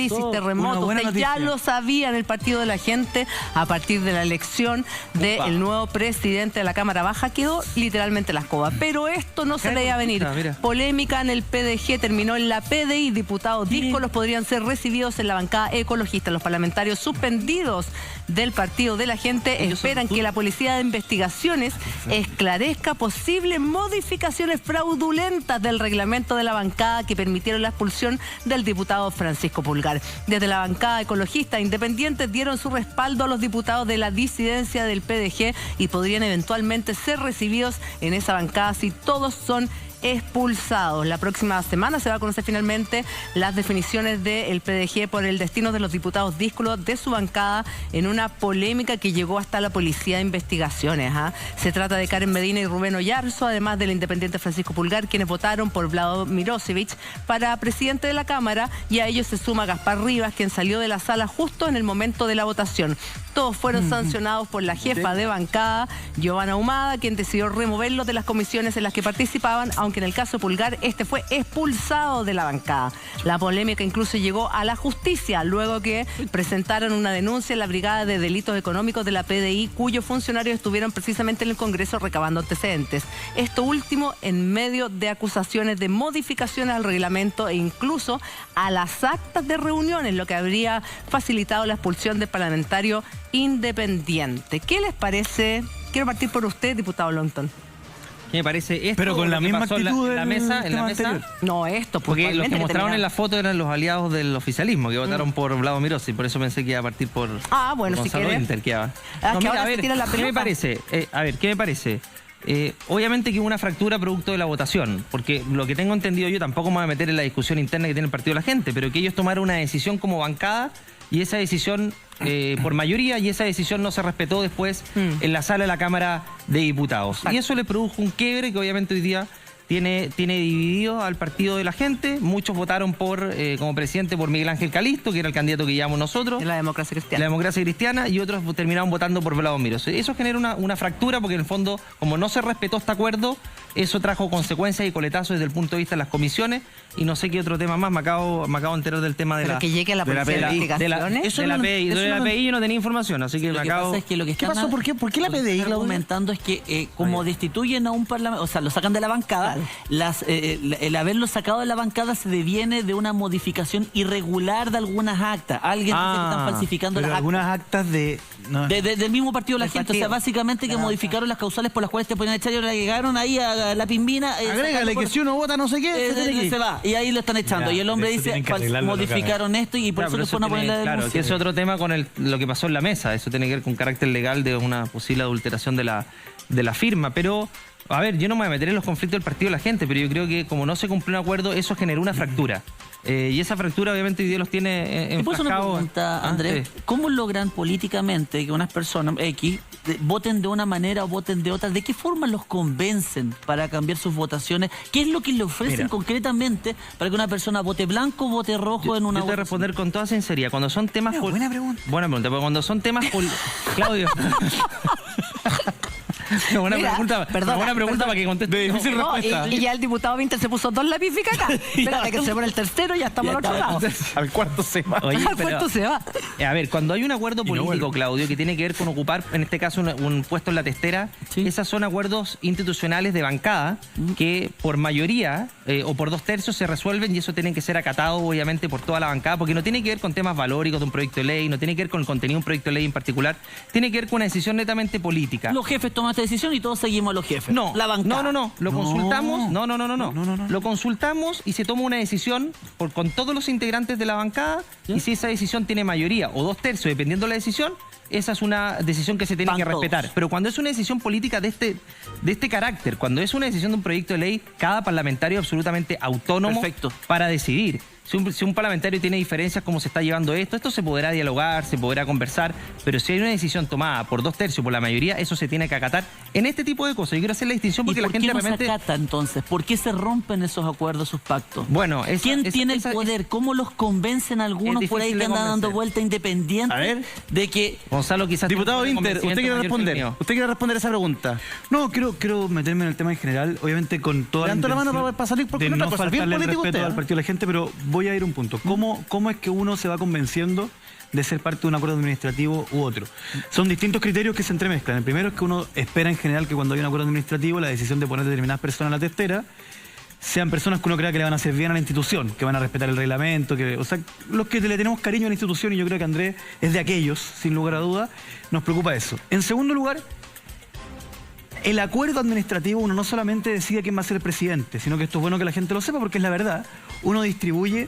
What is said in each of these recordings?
crisis, terremoto. Usted ya lo sabía en el Partido de la Gente, a partir de la elección del nuevo presidente de la Cámara Baja, quedó literalmente la escoba. Pero esto no se veía venir. Polémica en el PDG, terminó en la PDI. Diputados díscolos podrían ser recibidos en la bancada ecologista. Los parlamentarios suspendidos del Partido de la Gente esperan que la Policía de Investigaciones esclarezca posibles modificaciones fraudulentas del reglamento de la bancada que permitieron la expulsión del diputado Francisco Pulgar. Desde la bancada ecologista, independientes dieron su respaldo a los diputados de la disidencia del PDG y podrían eventualmente ser recibidos en esa bancada si todos son expulsados. La próxima semana se va a conocer finalmente las definiciones del PDG por el destino de los diputados díscolos de su bancada en una polémica que llegó hasta la Policía de Investigaciones. Se trata de Karen Medina y Rubén Oyarzo, además del independiente Francisco Pulgar, quienes votaron por Vlado Mirosevic para presidente de la Cámara, y a ellos se suma Gaspar Rivas, quien salió de la sala justo en el momento de la votación. Todos fueron sancionados por la jefa de bancada, Giovanna Humada, quien decidió removerlos de las comisiones en las que participaban, aunque en el caso Pulgar, este fue expulsado de la bancada. La polémica incluso llegó a la justicia, luego que presentaron una denuncia en la Brigada de Delitos Económicos de la PDI, cuyos funcionarios estuvieron precisamente en el Congreso recabando antecedentes. Esto último en medio de acusaciones de modificaciones al reglamento e incluso a las actas de reuniones, lo que habría facilitado la expulsión del parlamentario independiente. ¿Qué les parece? Quiero partir por usted, diputado Longton. ¿Qué me parece esto? Pero con la misma actitud en la mesa. No, esto, porque los que mostraron en la foto eran los aliados del oficialismo que votaron por Vlado Mirosevic, por eso pensé que iba a partir por bueno, si quieres. Inter, ¿qué me parece? ¿Qué me parece? Obviamente que hubo una fractura producto de la votación, porque lo que tengo entendido yo, tampoco me voy a meter en la discusión interna que tiene el Partido de la Gente, pero que ellos tomaron una decisión como bancada y esa decisión por mayoría, y esa decisión no se respetó después en la sala de la Cámara de Diputados. Y eso le produjo un quiebre que obviamente hoy día tiene dividido al Partido de la Gente. Muchos votaron como presidente por Miguel Ángel Calisto, que era el candidato que llamamos nosotros. De la democracia cristiana. La democracia cristiana, y otros terminaron votando por Vlado Mirosevic. Eso genera una fractura porque en el fondo, como no se respetó este acuerdo, eso trajo consecuencias y coletazos desde el punto de vista de las comisiones, y no sé qué otro tema más. Me acabo de enterar del tema de que llegue a la Policía de Investigaciones. De la PDI yo no tenía información, así que lo me que acabo... pasa es que lo que ¿Qué pasó? ¿Por qué la PDI? Lo que argumentando es que como destituyen a un parlamento, o sea, lo sacan de la bancada, el haberlo sacado de la bancada se deviene de una modificación irregular de algunas actas. Alguien dice que están falsificando las actas. Algunas actas del mismo Partido de la Gente. O sea, básicamente que modificaron las causales por las cuales te podían echar, y ahora llegaron ahí a la pimbina. Agrégale que si uno vota no sé qué, se va. Y ahí lo están echando. Y el hombre dice, modificaron esto y por eso le fueron a poner la denuncia. Claro, que es otro tema con lo que pasó en la mesa. Eso tiene que ver con carácter legal de una posible adulteración de la firma. Pero, a ver, yo no me voy a meter en los conflictos del Partido de la Gente, pero yo creo que como no se cumplió un acuerdo, eso generó una fractura. Y esa fractura obviamente hoy día los tiene enfrascados. ¿Te puedo hacer una pregunta, Andrés? ¿Cómo logran políticamente que unas personas X voten de una manera o voten de otra? ¿De qué forma los convencen para cambiar sus votaciones? ¿Qué es lo que le ofrecen concretamente para que una persona vote blanco o vote rojo en una votación? Yo te voy a responder con toda sinceridad. Cuando son temas... Buena pregunta. Buena pregunta, pero cuando son temas... Claudio... Buena pregunta para que conteste. Difícil respuesta. Y ya el diputado Winter se puso 2 lápices acá. Espérate que se pone el tercero y ya estamos al otro lado. Al cuarto se va. Al cuarto se va. A ver, cuando hay un acuerdo político, Claudio, que tiene que ver con ocupar, en este caso, un puesto en la testera, esas son acuerdos institucionales de bancada que por mayoría o por 2/3 se resuelven, y eso tiene que ser acatado, obviamente, por toda la bancada, porque no tiene que ver con temas valóricos de un proyecto de ley, no tiene que ver con el contenido de un proyecto de ley en particular, tiene que ver con una decisión netamente política. Los jefes toman esta decisión y todos seguimos a los jefes. No, la bancada. No. Lo consultamos. No. Lo consultamos y se toma una decisión con todos los integrantes de la bancada, y si esa decisión tiene mayoría o 2/3, dependiendo de la decisión, esa es una decisión que se tiene que respetar. Pero cuando es una decisión política de este carácter, cuando es una decisión de un proyecto de ley, cada parlamentario es absolutamente autónomo para decidir. Si un parlamentario tiene diferencias como se está llevando esto se podrá dialogar, se podrá conversar, pero si hay una decisión tomada por 2/3 por la mayoría, eso se tiene que acatar en este tipo de cosas. Yo quiero hacer la distinción porque la gente realmente... ¿Por qué no se acata entonces? ¿Por qué se rompen esos acuerdos, esos pactos? Bueno, ¿quién tiene el poder? ¿Cómo los convencen algunos por ahí que andan dando vuelta independiente? A ver, de que... Quiero quizás... Diputado Winter, ¿usted quiere responder? ¿Usted quiere responder esa pregunta? No, quiero meterme en el tema en general, obviamente con toda la intención para salir porque de no faltarle el respeto usted, al Partido de la Gente, pero voy a ir a un punto. ¿Cómo es que uno se va convenciendo de ser parte de un acuerdo administrativo u otro? Son distintos criterios que se entremezclan. El primero es que uno espera en general que cuando hay un acuerdo administrativo la decisión de poner determinadas personas en la testera sean personas que uno crea que le van a hacer bien a la institución, que van a respetar el reglamento, o sea, los que le tenemos cariño a la institución, y yo creo que Andrés es de aquellos, sin lugar a duda, nos preocupa eso. En segundo lugar, el acuerdo administrativo uno no solamente decide quién va a ser el presidente, sino que esto es bueno que la gente lo sepa porque es la verdad. Uno distribuye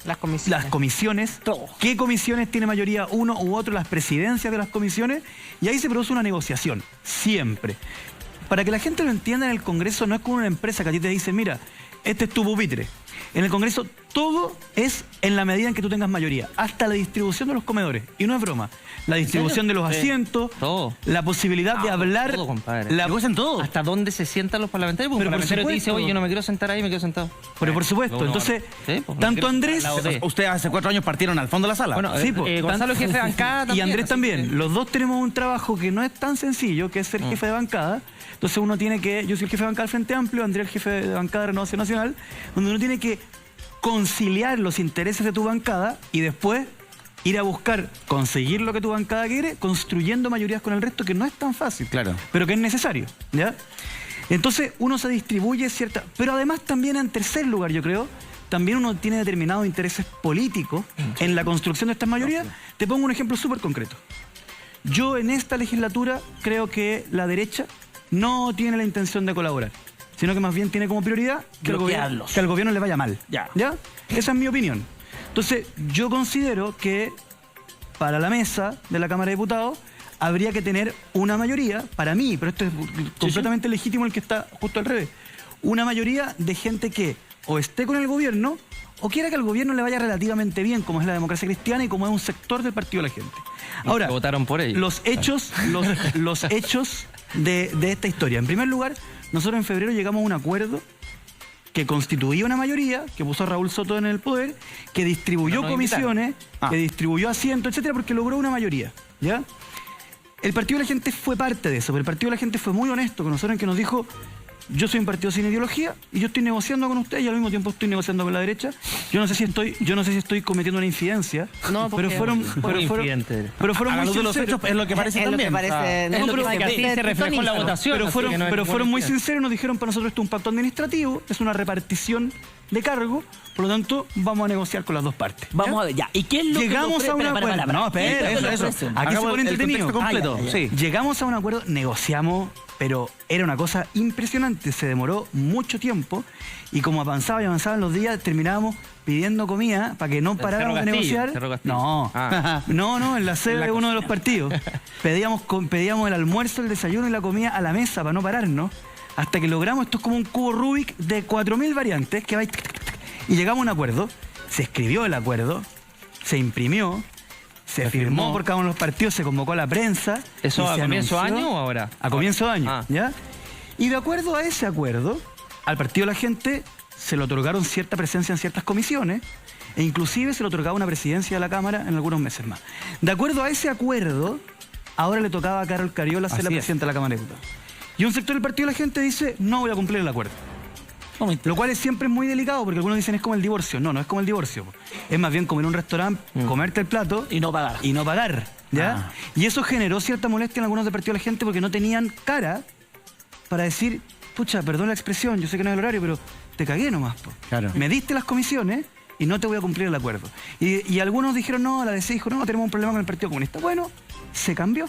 las comisiones, qué comisiones tiene mayoría uno u otro, las presidencias de las comisiones, y ahí se produce una negociación, siempre. Para que la gente lo entienda, en el Congreso no es como una empresa que a ti te dice, mira, este es tu pupitre. En el Congreso todo es en la medida en que tú tengas mayoría, hasta la distribución de los comedores. Y no es broma. La distribución de los asientos, la posibilidad de hablar... Todo, compadre. Negocian todo. ¿Hasta dónde se sientan los parlamentarios? Porque un parlamentario te dice, oye, yo no me quiero sentar ahí, me quedo sentado. Pero por supuesto, entonces, tanto Andrés... Ustedes hace 4 años partieron al fondo de la sala. Bueno, sí, Gonzalo es jefe de bancada también. Y Andrés también. Los dos tenemos un trabajo que no es tan sencillo, que es ser jefe de bancada. Entonces uno tiene que... Yo soy el jefe de bancada del Frente Amplio, Andrés el jefe de bancada de Renovación Nacional, donde uno tiene que conciliar los intereses de tu bancada y después ir a buscar conseguir lo que tu bancada quiere, construyendo mayorías con el resto, que no es tan fácil, claro, pero que es necesario, ¿ya? Entonces uno se distribuye cierta... Pero además también, en tercer lugar, yo creo, también uno tiene determinados intereses políticos en la construcción de estas mayorías. Te pongo un ejemplo súper concreto. Yo en esta legislatura creo que la derecha no tiene la intención de colaborar, sino que más bien tiene como prioridad que al gobierno le vaya mal. ¿Ya? Esa es mi opinión. Entonces, yo considero que para la mesa de la Cámara de Diputados habría que tener una mayoría, para mí, pero esto es completamente legítimo el que está justo al revés, una mayoría de gente que o esté con el gobierno o quiera que al gobierno le vaya relativamente bien, como es la democracia cristiana y como es un sector del partido de la gente. Ahora, votaron por ello. Los hechos de esta historia. En primer lugar, nosotros en febrero llegamos a un acuerdo que constituía una mayoría, que puso a Raúl Soto en el poder, que distribuyó comisiones, que distribuyó asientos, etcétera, porque logró una mayoría, ¿ya? El Partido de la Gente fue parte de eso, pero el Partido de la Gente fue muy honesto con nosotros en que nos dijo: yo soy un partido sin ideología y yo estoy negociando con ustedes y al mismo tiempo estoy negociando con la derecha. Yo no sé si estoy cometiendo una infidencia, pero fueron muy sinceros. Es lo que parece también. Se reflejó en la votación. Pero fueron muy sinceros, nos dijeron: para nosotros esto es un pacto administrativo, es una repartición de cargo, por lo tanto vamos a negociar con las dos partes. ¿Ya? Vamos a ver, ya. ¿Y qué es lo llegamos que a un acuerdo? No, espera, eso. Aquí se pone entretenido. Completo. Sí. Llegamos a un acuerdo, negociamos, pero era una cosa impresionante, se demoró mucho tiempo y como avanzaba y avanzaban los días, terminábamos pidiendo comida para que no paráramos de negociar. No, no, en la sede de uno de los partidos. Pedíamos el almuerzo, el desayuno y la comida a la mesa para no pararnos, hasta que logramos, esto es como un cubo Rubik de 4000 variantes, que va y llegamos a un acuerdo, se escribió el acuerdo, se imprimió, se firmó por cada uno de los partidos, se convocó a la prensa. ¿Eso a comienzo de año o ahora? A comienzo de año, ¿ya? Y de acuerdo a ese acuerdo, al Partido de la Gente se le otorgaron cierta presencia en ciertas comisiones e inclusive se le otorgaba una presidencia de la Cámara en algunos meses más. De acuerdo a ese acuerdo, ahora le tocaba a Carol Cariola ser la presidenta de la Cámara de Diputados. Y un sector del Partido de la Gente dice: no voy a cumplir el acuerdo. Lo cual es siempre muy delicado, porque algunos dicen es como el divorcio. No, no es como el divorcio. Es más bien comer en un restaurante, comerte el plato y no pagar. ¿Ya? Y eso generó cierta molestia en algunos del Partido de la Gente porque no tenían cara para decir: pucha, perdón la expresión, yo sé que no es el horario, pero te cagué nomás. Claro. Me diste las comisiones y no te voy a cumplir el acuerdo. Y algunos dijeron: no, la DC dijo: no, tenemos un problema con el Partido Comunista. Bueno, se cambió.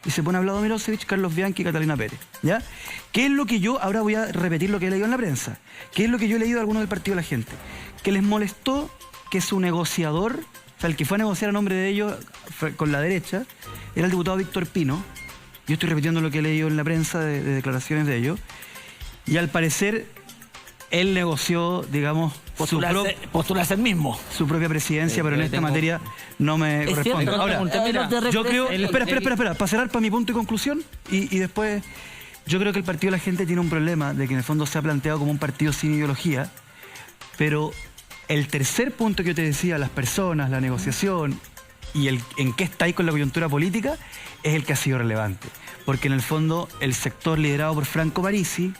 Y se pone a Vladimir Milosevic, Carlos Bianchi y Catalina Pérez, ¿ya? ¿Qué es lo que yo, ahora voy a repetir lo que he leído en la prensa, qué es lo que yo he leído de algunos del Partido de la Gente? Que les molestó que su negociador, o sea, el que fue a negociar a nombre de ellos con la derecha, era el diputado Víctor Pino. Yo estoy repitiendo lo que he leído en la prensa de declaraciones de ellos. Y al parecer, él negoció, digamos, postularse el mismo. Su propia presidencia, pero en esta materia no me corresponde. Ahora, yo creo... Espera, para cerrar, para mi punto y conclusión, y después, yo creo que el Partido de la Gente tiene un problema de que en el fondo se ha planteado como un partido sin ideología, pero el tercer punto que yo te decía, las personas, la negociación y el en qué estáis con la coyuntura política, es el que ha sido relevante. Porque en el fondo, el sector liderado por Franco Parisi,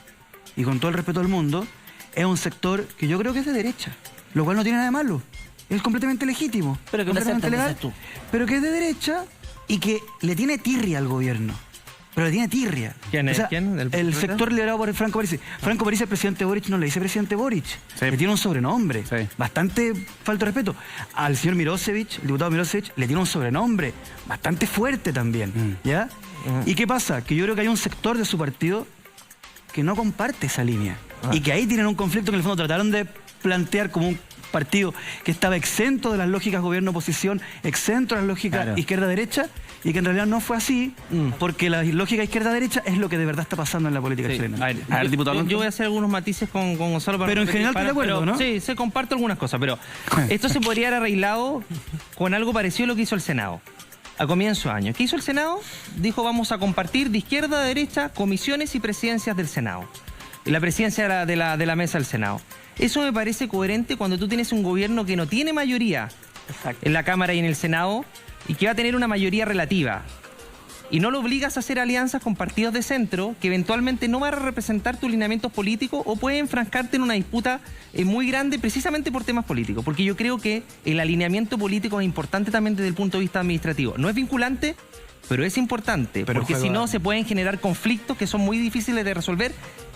y con todo el respeto del mundo, es un sector que yo creo que es de derecha. lo cual no tiene nada de malo. Es completamente legítimo. Pero que completamente legal, legal, pero que es de derecha y que le tiene tirria al gobierno. Pero le tiene tirria. ¿Quién es? O sea, ¿Quién? el sector liderado por Franco Parisi. Franco Parisi, el presidente Boric, no le dice presidente Boric. Sí. Le tiene un sobrenombre. Sí. Bastante falta de respeto. Al señor Mirosevic, el diputado Mirosevic, le tiene un sobrenombre. Bastante fuerte también. ¿Ya? ¿Y qué pasa? Que yo creo que hay un sector de su partido que no comparte esa línea. Y que ahí tienen un conflicto que en el fondo trataron de plantear como un partido que estaba exento de las lógicas gobierno-oposición, exento de las lógicas izquierda-derecha, y que en realidad no fue así, porque la lógica izquierda-derecha es lo que de verdad está pasando en la política chilena. A ver, diputado. Yo voy a hacer algunos matices con Gonzalo. Pero en general estoy de acuerdo, ¿no? Sí, se comparto algunas cosas, pero esto se podría haber arreglado con algo parecido a lo que hizo el Senado a comienzo de año. ¿Qué hizo el Senado? Dijo, vamos a compartir de izquierda a derecha comisiones y presidencias del Senado. La presidencia de la mesa del Senado. Eso me parece coherente cuando tú tienes un gobierno que no tiene mayoría en la Cámara y en el Senado y que va a tener una mayoría relativa. Y no lo obligas a hacer alianzas con partidos de centro que eventualmente no van a representar tus lineamientos políticos o pueden enfrascarte en una disputa muy grande precisamente por temas políticos. Porque yo creo que el alineamiento político es importante también desde el punto de vista administrativo. No es vinculante, pero es importante, porque si no se pueden generar conflictos que son muy difíciles de resolver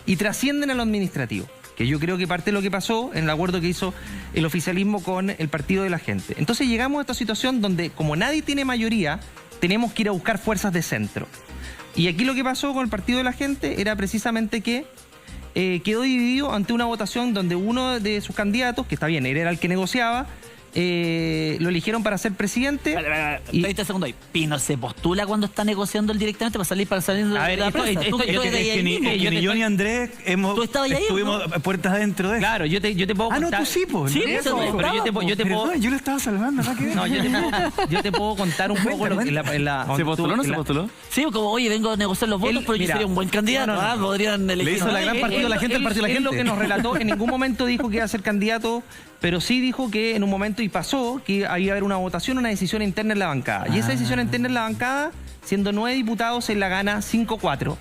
y trascienden a lo administrativo. Que yo creo que parte de lo que pasó en el acuerdo que hizo el oficialismo con el Partido de la Gente. Entonces llegamos a esta situación donde, como nadie tiene mayoría, tenemos que ir a buscar fuerzas de centro. Y aquí lo que pasó con el Partido de la Gente era precisamente que quedó dividido ante una votación donde uno de sus candidatos, que está bien, él era el que negociaba, lo eligieron para ser presidente. 30 segundos ahí. Pino se postula cuando está negociando él directamente para salir de la prensa. Ni yo ni Andrés estuvimos puertas adentro de eso. Claro, yo te puedo contar. Ah, no, tú sí, pues. Sí, pero yo te puedo... Yo lo estaba salvando, ¿no? No, yo te puedo contar un poco lo que ¿Se postuló o no se postuló? Sí, como, oye, vengo a negociar los votos, pero yo sería un buen candidato. Podrían elegir. Le hizo la gran partido a la gente al partido de la gente. Él lo que nos relató, en ningún momento dijo que iba a ser candidato, pero sí dijo que en un momento, y pasó, que iba a haber una votación, una decisión interna en la bancada. Y esa decisión interna en la bancada, siendo 9 diputados, él la gana 5-4.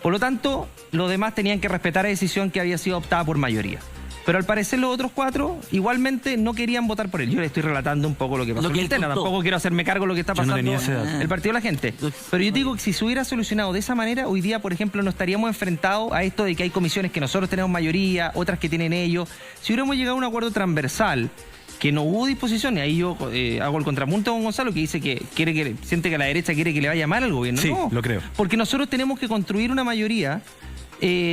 Por lo tanto, los demás tenían que respetar la decisión que había sido optada por mayoría. Pero al parecer los otros 4 igualmente no querían votar por él. Yo le estoy relatando un poco lo que pasó en la interna. Tampoco quiero hacerme cargo de lo que está pasando en el Partido de la Gente. Pero yo digo que si se hubiera solucionado de esa manera, hoy día, por ejemplo, no estaríamos enfrentados a esto de que hay comisiones que nosotros tenemos mayoría, otras que tienen ellos. Si hubiéramos llegado a un acuerdo transversal, que no hubo disposición, y ahí yo hago el contrapunto con Gonzalo, que dice que siente que la derecha quiere que le vaya mal al gobierno. Sí, no, lo creo. Porque nosotros tenemos que construir una mayoría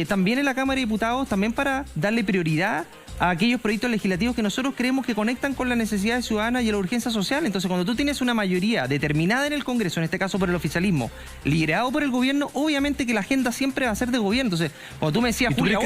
también en la Cámara de Diputados, también para darle prioridad a aquellos proyectos legislativos que nosotros creemos que conectan con las necesidades ciudadanas y la urgencia social. Entonces, cuando tú tienes una mayoría determinada en el Congreso, en este caso por el oficialismo, liderado por el gobierno, obviamente que la agenda siempre va a ser de gobierno. Entonces, cuando tú me decías, Julia,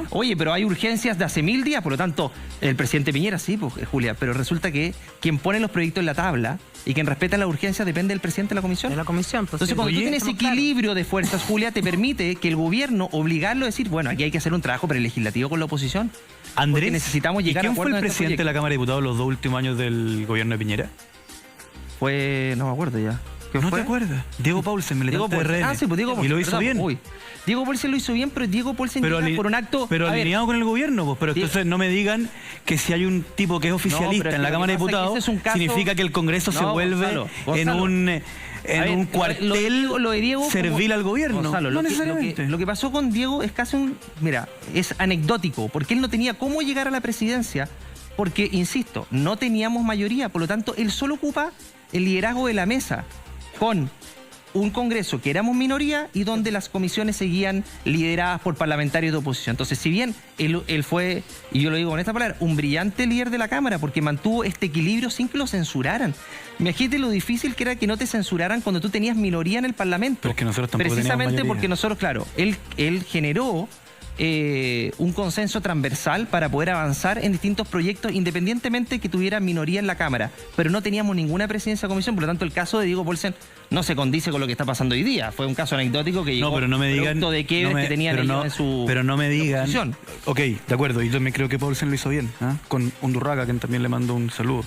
oye, pero hay urgencias de hace 1000 días, por lo tanto, el presidente Piñera, sí, pues, Julia, pero resulta que quien pone los proyectos en la tabla y quien respeta la urgencia depende del presidente de la comisión. De la comisión. Pues, entonces, cuando tú tienes equilibrio de fuerzas, Julia, te permite que el gobierno obligarlo a decir, bueno, aquí hay que hacer un trabajo prelegislativo con la oposición. Andrés, necesitamos llegar ¿quién fue el presidente de la Cámara de Diputados los 2 últimos años del gobierno de Piñera? Fue... no me acuerdo ya. ¿No te acuerdas? Diego Paulsen, militante de RN. Ah, sí, pues Diego Paulsen. Y lo hizo bien. Uy. Diego Paulsen lo hizo bien, pero Diego Paulsen llega por un acto... Pero alineado con el gobierno, pues. Pero entonces no me digan que si hay un tipo que es oficialista en la Cámara de Diputados, significa que el Congreso se vuelve en un cuartel servil al gobierno. Gonzalo, no necesariamente. Lo que pasó con Diego es casi es anecdótico, porque él no tenía cómo llegar a la presidencia, porque, insisto, no teníamos mayoría, por lo tanto, él solo ocupa el liderazgo de la mesa con un Congreso que éramos minoría y donde las comisiones seguían lideradas por parlamentarios de oposición. Entonces, si bien él fue, y yo lo digo con esta palabra, un brillante líder de la Cámara, porque mantuvo este equilibrio sin que lo censuraran. Imagínate lo difícil que era que no te censuraran cuando tú tenías minoría en el Parlamento. Pero es que nosotros tampoco precisamente porque nosotros, claro, él generó un consenso transversal para poder avanzar en distintos proyectos independientemente que tuviera minoría en la Cámara, pero no teníamos ninguna presidencia de comisión, por lo tanto el caso de Diego Paulsen no se condice con lo que está pasando hoy día. Fue un caso anecdótico que llegó pero no me digan, producto de quiebres que tenían ellos en su... Pero no me digan... Ok, de acuerdo, yo también creo que Paulsen lo hizo bien, con Undurraga, quien también le mando un saludo.